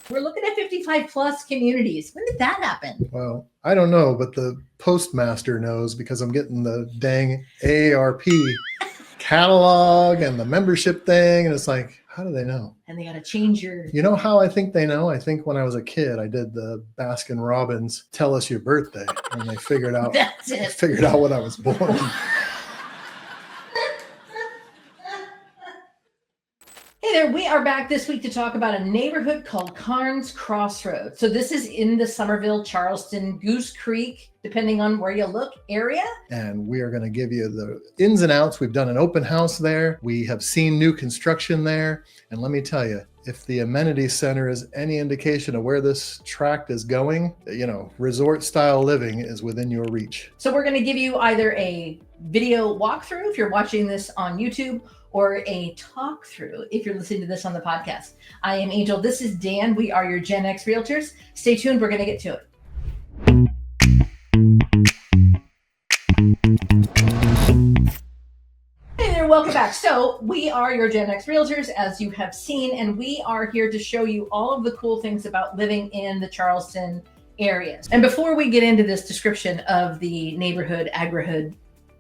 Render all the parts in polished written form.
We're looking at 55 plus communities. When did that happen? Well, I don't know, but the postmaster knows because I'm getting the dang AARP catalog and the membership thing. And it's like, how do they know? And they got to change your... You know how I think they know? I think when I was a kid, I did the Baskin Robbins tell us your birthday, and they figured out That's it. figured out when I was born. Hey there, we are back this week to talk about a neighborhood called Carnes Crossroads. So this is in the Summerville, Charleston, Goose Creek, depending on where you look, area. And we are going to give you the ins and outs. We've done an open house there. We have seen new construction there. And let me tell you, if the amenity center is any indication of where this tract is going, resort style living is within your reach. So we're going to give you either a video walkthrough if you're watching this on YouTube, or a talk through if you're listening to this on the podcast. I am Angel. This is Dan. We are your Gen X Realtors. Stay tuned. We're going to get to it. Hey there. Welcome back. So we are your Gen X Realtors, as you have seen, and we are here to show you all of the cool things about living in the Charleston area. And before we get into this description of the neighborhood, Agrihood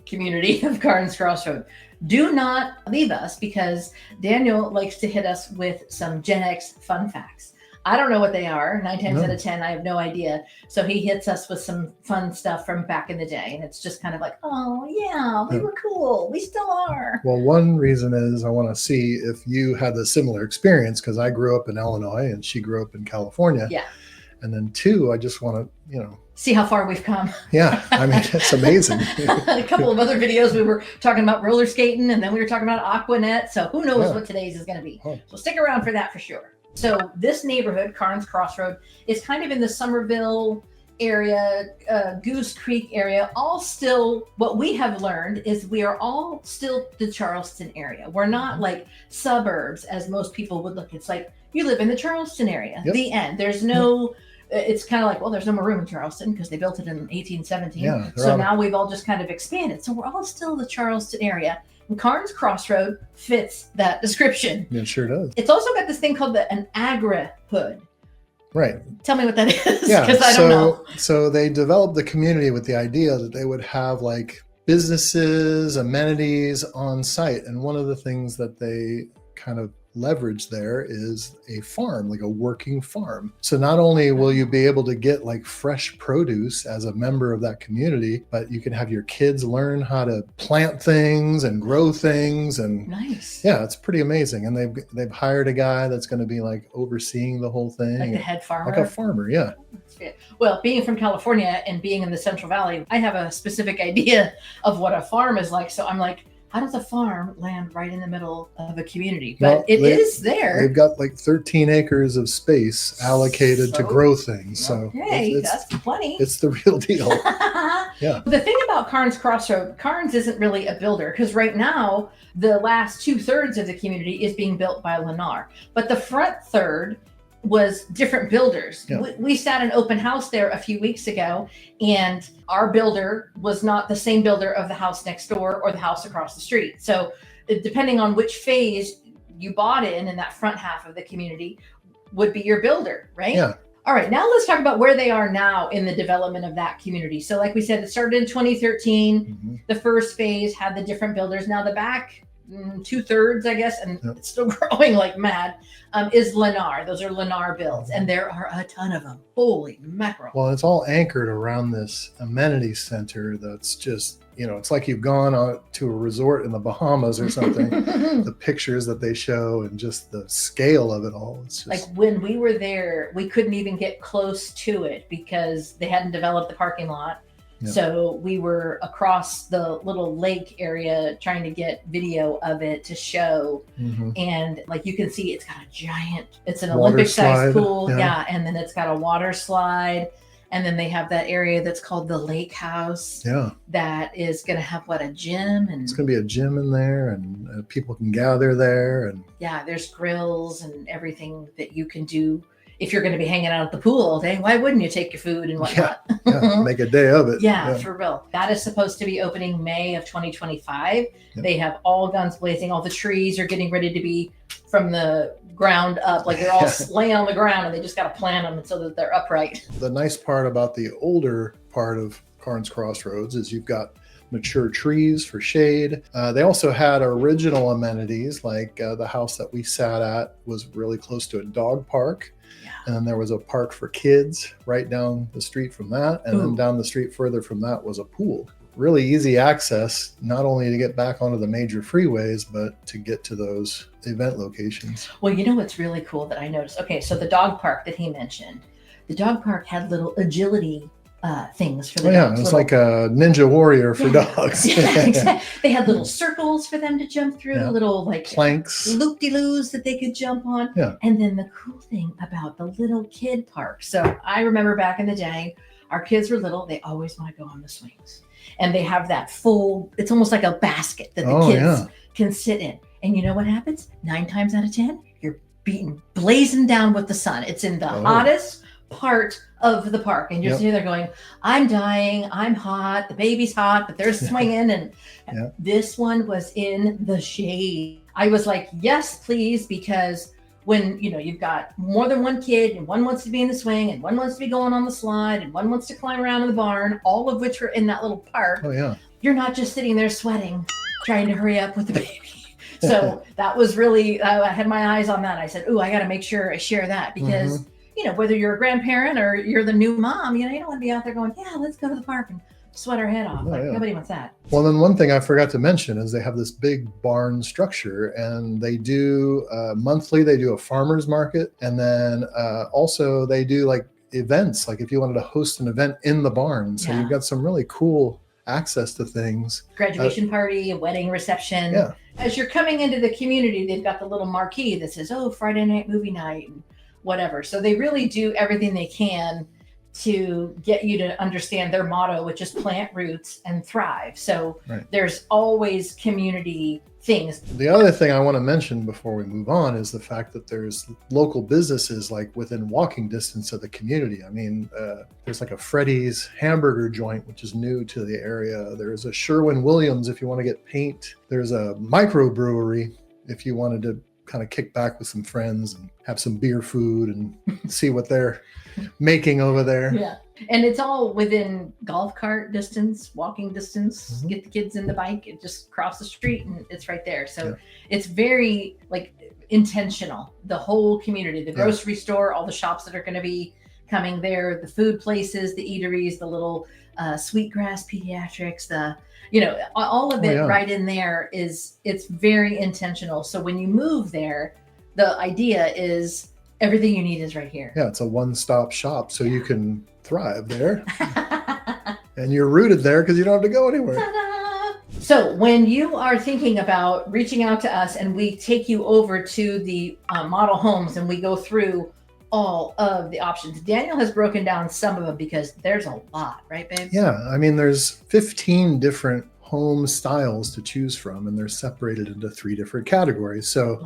community of Carnes Crossroads, do not leave us, because Daniel likes to hit us with some Gen X fun facts. I don't know what they are. 9 times out of 10, I have no idea. So he hits us with some fun stuff from back in the day. And it's just kind of like, oh, yeah, we were cool. We still are. Well, one reason is I want to see if you had a similar experience, because I grew up in Illinois and she grew up in California. Yeah. And then 2, I just want to, see how far we've come. Yeah, I mean, it's amazing. A couple of other videos, we were talking about roller skating, and then we were talking about Aquanet. So who knows what today's is going to be. So stick around for that for sure. So this neighborhood, Carnes Crossroad, is kind of in the Summerville area, Goose Creek area, all still, what we have learned is we are all still the Charleston area. We're not like suburbs as most people would look. It's like you live in the Charleston area, the end. There's no... It's kind of like, well, there's no more room in Charleston because they built it in 1817. Yeah, so now we've all just kind of expanded. So we're all still the Charleston area. And Carnes Crossroad fits that description. It sure does. It's also got this thing called an Agrihood. Right. Tell me what that is, Yeah. because I don't know. So they developed the community with the idea that they would have like businesses, amenities on site. And one of the things that they kind of leverage there is a farm, like a working farm. So not only will you be able to get like fresh produce as a member of that community, but you can have your kids learn how to plant things and grow things. And nice. Yeah, it's pretty amazing. And they've hired a guy that's going to be like overseeing the whole thing. Like the head farmer. Like a farmer, yeah. Well, being from California and being in the Central Valley, I have a specific idea of what a farm is like. So I'm like, how does a farm land right in the middle of a community? But it is there. They've got like 13 acres of space allocated to grow things. So that's plenty. It's the real deal. Yeah. The thing about Carnes Crossroad, Carnes isn't really a builder, because right now the last 2/3 of the community is being built by Lennar, but the front third was different builders. Yeah. We sat an open house there a few weeks ago, and our builder was not the same builder of the house next door or the house across the street. So depending on which phase you bought in that front half of the community would be your builder, right? Yeah. All right, now let's talk about where they are now in the development of that community. So like we said, it started in 2013. Mm-hmm. The first phase had the different builders. Now the back 2/3, I guess, and it's still growing like mad, is Lennar. Those are Lennar builds, and there are a ton of them. Holy mackerel. Well, it's all anchored around this amenity center that's just, it's like you've gone out to a resort in the Bahamas or something. The pictures that they show and just the scale of it all. It's just... Like when we were there, we couldn't even get close to it because they hadn't developed the parking lot. Yeah. So we were across the little lake area trying to get video of it to show. Mm-hmm. And like you can see, it's got it's an Olympic sized pool. Yeah. And then it's got a water slide. And then they have that area that's called the lake house. Yeah. That is going to have a gym. And it's going to be a gym in there, and people can gather there. And yeah, there's grills and everything that you can do if you're going to be hanging out at the pool all day, why wouldn't you take your food and whatnot? Yeah, make a day of it. Yeah, for real. That is supposed to be opening May of 2025. Yep. They have all guns blazing. All the trees are getting ready to be from the ground up. Like they're all laying on the ground and they just got to plant them so that they're upright. The nice part about the older part of Carnes Crossroads is you've got mature trees for shade. They also had original amenities, like the house that we sat at was really close to a dog park. And then there was a park for kids right down the street from that. And then down the street further from that was a pool. Really easy access, not only to get back onto the major freeways, but to get to those event locations. Well, you know what's really cool that I noticed? Okay, so the dog park that he mentioned, the dog park had little agility things for the dogs. It was like a ninja warrior for dogs. Exactly. They had little circles for them to jump through, little like planks, loop-de-loos that they could jump on. Yeah. And then the cool thing about the little kid park. So I remember back in the day, our kids were little, they always want to go on the swings. And they have that full, it's almost like a basket that the kids can sit in. And you know what happens? 9 times out of 10, you're blazing down with the sun. It's in the hottest part of the park, and you're sitting there going, I'm dying, I'm hot, the baby's hot, but they're swinging. And this one was in the shade. I was like, yes, please, because when you've got more than one kid and one wants to be in the swing and one wants to be going on the slide and one wants to climb around in the barn, all of which are in that little park. You're not just sitting there sweating trying to hurry up with the baby. So that was really, I had my eyes on that. I said, I got to make sure I share that, because whether you're a grandparent or you're the new mom, you don't want to be out there going, let's go to the park and sweat our head off. Nobody wants that. Well, then one thing I forgot to mention is they have this big barn structure, and they do monthly, they do a farmer's market. And then also they do like events, like if you wanted to host an event in the barn. So you've got some really cool access to things. Graduation party, a wedding reception. As you're coming into the community, they've got the little marquee that says, Friday night movie night and whatever. So they really do everything they can to get you to understand their motto, which is plant roots and thrive. So there's always community things. The other thing I want to mention before we move on is the fact that there's local businesses like within walking distance of the community. I mean, there's like a Freddy's hamburger joint, which is new to the area. There's a Sherwin-Williams if you want to get paint. There's a microbrewery if you wanted to kind of kick back with some friends and have some beer food and see what they're making over there. And it's all within golf cart distance, walking distance. Get the kids in the bike and just cross the street and it's right there. So it's very like intentional. The whole community, the grocery store, all the shops that are going to be coming there, the food places, the eateries, the little Sweetgrass Pediatrics, all of it right in there it's very intentional. So when you move there, the idea is everything you need is right here. It's a one-stop shop, so you can thrive there. And you're rooted there because you don't have to go anywhere. Ta-da! So when you are thinking about reaching out to us and we take you over to the model homes and we go through all of the options, Daniel has broken down some of them because there's a lot, right, babe? I mean, there's 15 different home styles to choose from, and they're separated into 3 different categories. So,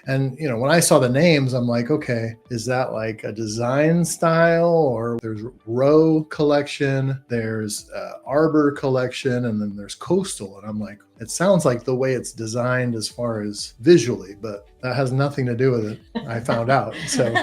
and when I saw the names, I'm like, okay, is that like a design style? Or there's row collection, there's arbor collection, and then there's coastal. And I'm like, it sounds like the way it's designed as far as visually, but that has nothing to do with it. I found out. So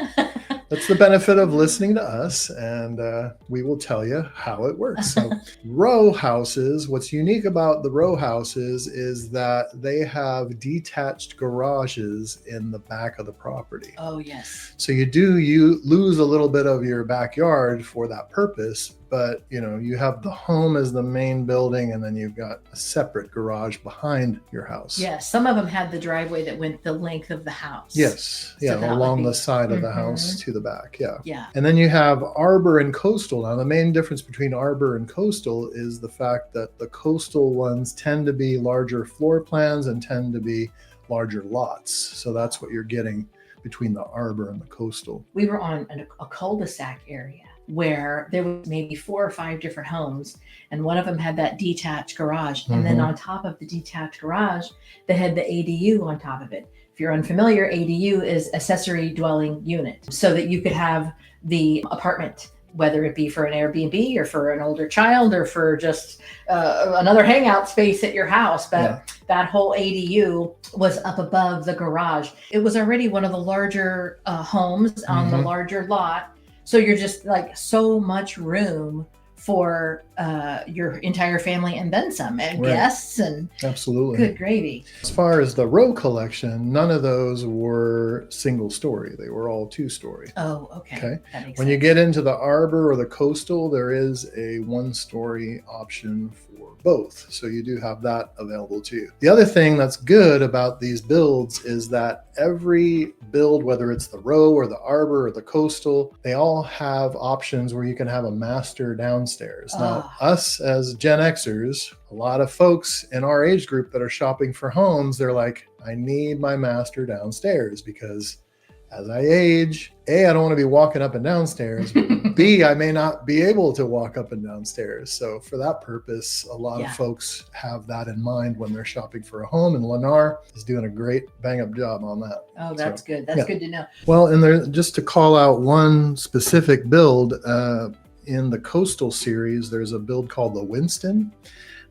that's the benefit of listening to us, and we will tell you how it works. So row houses, what's unique about the row houses is that they have detached garages in the back of the property. Oh, yes. So you lose a little bit of your backyard for that purpose, but you have the home as the main building, and then you've got a separate garage behind your house. Yes, some of them had the driveway that went the length of the house. Yes, so along the side of the house to the back. Yeah. And then you have arbor and coastal. Now the main difference between arbor and coastal is the fact that the coastal ones tend to be larger floor plans and tend to be larger lots. So that's what you're getting between the arbor and the coastal. We were on a cul-de-sac area where there was maybe 4 or 5 different homes, and one of them had that detached garage. And then on top of the detached garage, they had the ADU on top of it. If you're unfamiliar, ADU is accessory dwelling unit, so that you could have the apartment, whether it be for an Airbnb or for an older child or for just another hangout space at your house. But that whole ADU was up above the garage. It was already one of the larger homes on the larger lot. So you're just like so much room for your entire family and then some, and guests and absolutely good gravy. As far as the row collection, none of those were single story. They were all 2-story. Oh, okay. That makes when sense. you get into the arbor or the coastal, there is a 1-story option for both. So you do have that available to you. The other thing that's good about these builds is that every build, whether it's the row or the arbor or the coastal, they all have options where you can have a master downstairs. Now, us as Gen Xers, a lot of folks in our age group that are shopping for homes, they're like, I need my master downstairs because as I age, A, I don't want to be walking up and downstairs. B, I may not be able to walk up and downstairs. So for that purpose, a lot of folks have that in mind when they're shopping for a home, and Lennar is doing a great bang-up job on that. Oh, that's good. That's good to know. Well, and there, just to call out one specific build, in the coastal series, there's a build called the Winston.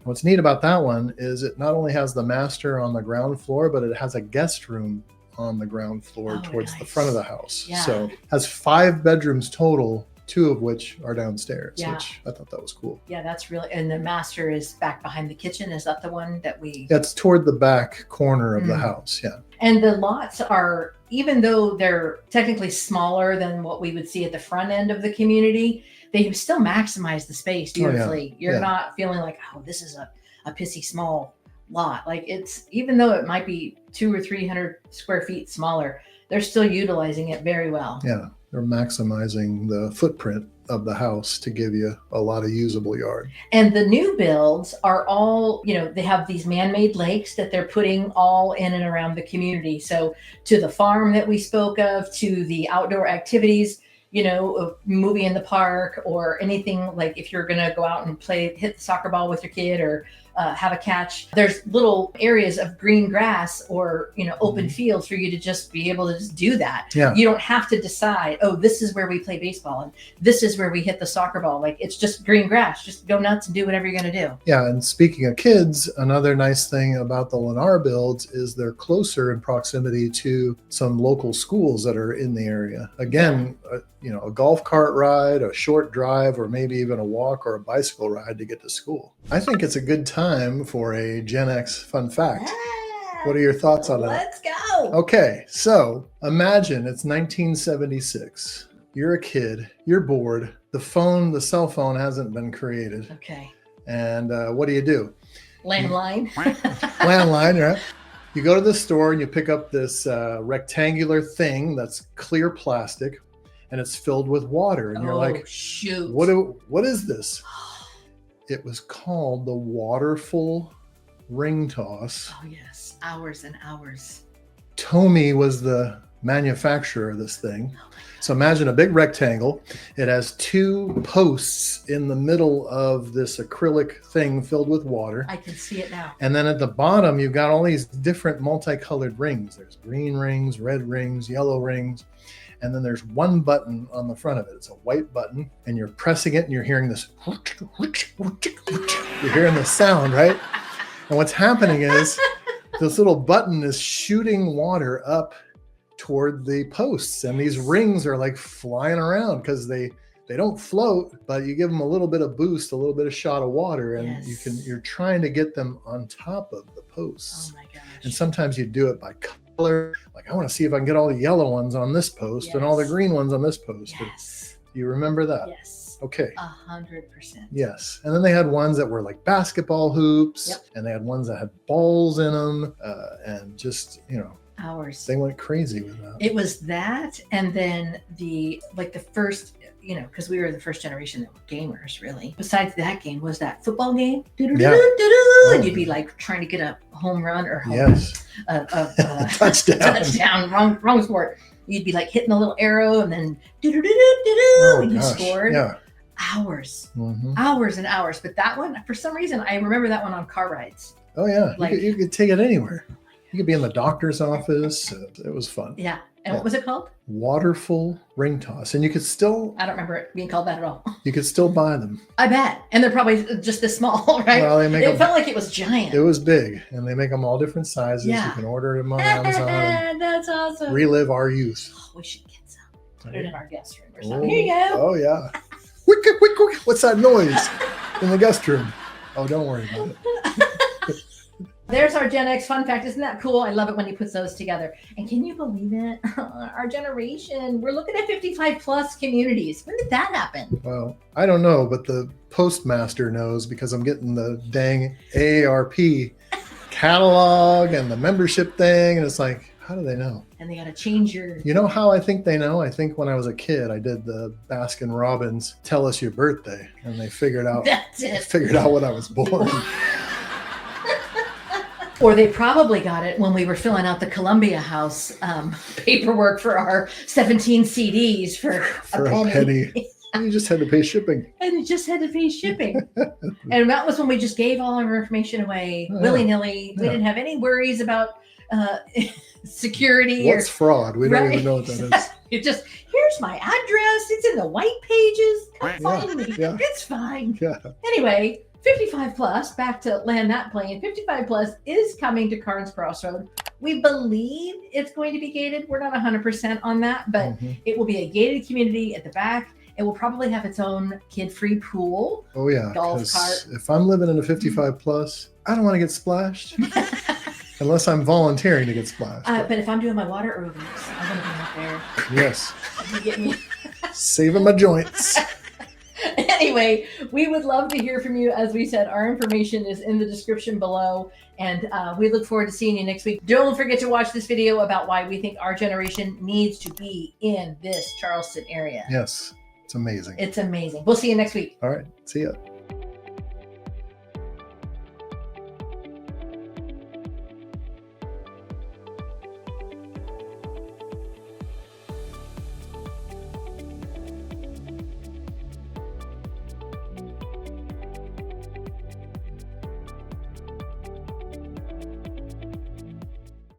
What's neat about that one is it not only has the master on the ground floor, but it has a guest room on the ground floor towards the front of the house. So it has 5 bedrooms total, 2 of which are downstairs, which I thought that was cool. Yeah, that's really, and the master is back behind the kitchen. Is that the one that we? That's toward the back corner of the house. Yeah. And the lots are, even though they're technically smaller than what we would see at the front end of the community, they still maximize the space beautifully. You're not feeling like, oh, this is a pissy small lot. Like, it's, even though it might be 200 or 300 square feet smaller, they're still utilizing it very well. Yeah, they're maximizing the footprint of the house to give you a lot of usable yard. And the new builds are all, you know, they have these man-made lakes that they're putting all in and around the community. So to the farm that we spoke of, to the outdoor activities, you know, movie in the park, or anything, like if you're going to go out and hit the soccer ball with your kid, or have a catch, there's little areas of green grass or, you know, open fields for you to just be able to just do that. Yeah. You don't have to decide, oh, this is where we play baseball and this is where we hit the soccer ball. Like, it's just green grass. Just go nuts and do whatever you're going to do. Yeah. And speaking of kids, another nice thing about the Lennar builds is they're closer in proximity to some local schools that are in the area. Again, you know, a golf cart ride, a short drive, or maybe even a walk or a bicycle ride to get to school. I think it's a good time for a Gen X fun fact. What are your thoughts on that? Let's go. Okay, so imagine it's 1976. You're a kid, you're bored, the cell phone hasn't been created. Okay. And what do? Landline. Landline, right? You go to the store and you pick up this rectangular thing that's clear plastic, and it's filled with water. And you're like, shoot. What is this? It was called the waterful ring toss. Oh, yes. Hours and hours. Tommy was the manufacturer of this thing. So imagine a big rectangle. It has 2 posts in the middle of this acrylic thing filled with water. I can see it now. And then at the bottom, you've got all these different multicolored rings. There's green rings, red rings, yellow rings. And then there's one button on the front of it. It's a white button, and you're pressing it and you're hearing this, you're hearing the sound, right? And what's happening is this little button is shooting water up toward the posts, and these rings are like flying around because they don't float, but you give them a little bit of boost, a little bit of shot of water, and you're trying to get them on top of the posts. Oh my gosh. And sometimes you do it by color. Like, I want to see if I can get all the yellow ones on this post and all the green ones on this post. Yes. You remember that? Yes. Okay. 100%. Yes. And then they had ones that were like basketball hoops, and they had ones that had balls in them, and just, you know, hours. They went crazy with that. It was that, and then the first, you know, because we were the first generation that were gamers, really. Besides that game was that football game. And you'd be like trying to get a home run or a touchdown. Touchdown. Wrong sport. You'd be like hitting the little arrow, and then and you scored. Yeah. Hours, hours and hours. But that one, for some reason, I remember that one on car rides. Oh yeah, like, you could take it anywhere. Oh my You could be in the doctor's office. It was fun. Yeah. And what was it called? Waterful ring toss. And you could still, I don't remember it being called that at all. you could still buy them. I bet. And they're probably just this small, right? Well, they make It felt like it was giant. It was big, and they make them all different sizes. Yeah. You can order them on Amazon. That's awesome. Relive our youth. Oh, we should get some. Put it in our guest room or something. Here you go. Oh, yeah. Quick, quick, quick, quick. What's that noise in the guest room? Oh, don't worry about it. There's our Gen X fun fact. Isn't that cool? I love it when he puts those together. And can you believe it? Our generation, we're looking at 55 plus communities. When did that happen? Well, I don't know, but the postmaster knows because I'm getting the dang AARP catalog and the membership thing. And it's like, how do they know? And they got to change your... You know how I think they know? I think when I was a kid, I did the Baskin Robbins tell us your birthday, and they figured out, That's it. figured out when I was born. Or they probably got it when we were filling out the Columbia House paperwork for our 17 CDs for a penny. You just had to pay shipping. And you just had to pay shipping. And that was when we just gave all our information away willy-nilly. We didn't have any worries about security. What's fraud? We don't even know what that is. It just, here's my address. It's in the white pages. Come find me. Yeah. It's fine. Yeah. Anyway, 55 plus, back to land that plane, 55 plus is coming to Carnes Crossroads. We believe it's going to be gated. We're not 100% on that, but it will be a gated community at the back. It will probably have its own kid-free pool. Oh yeah, golf cart. If I'm living in a 55 plus, I don't want to get splashed unless I'm volunteering to get splashed. But if I'm doing my water aerobics, I'm going to be out there. Yes. You get me? Saving my joints. Anyway, we would love to hear from you. As we said, our information is in the description below, and we look forward to seeing you next week. Don't forget to watch this video about why we think our generation needs to be in this Charleston area. Yes, it's amazing. It's amazing. We'll see you next week. All right, see ya.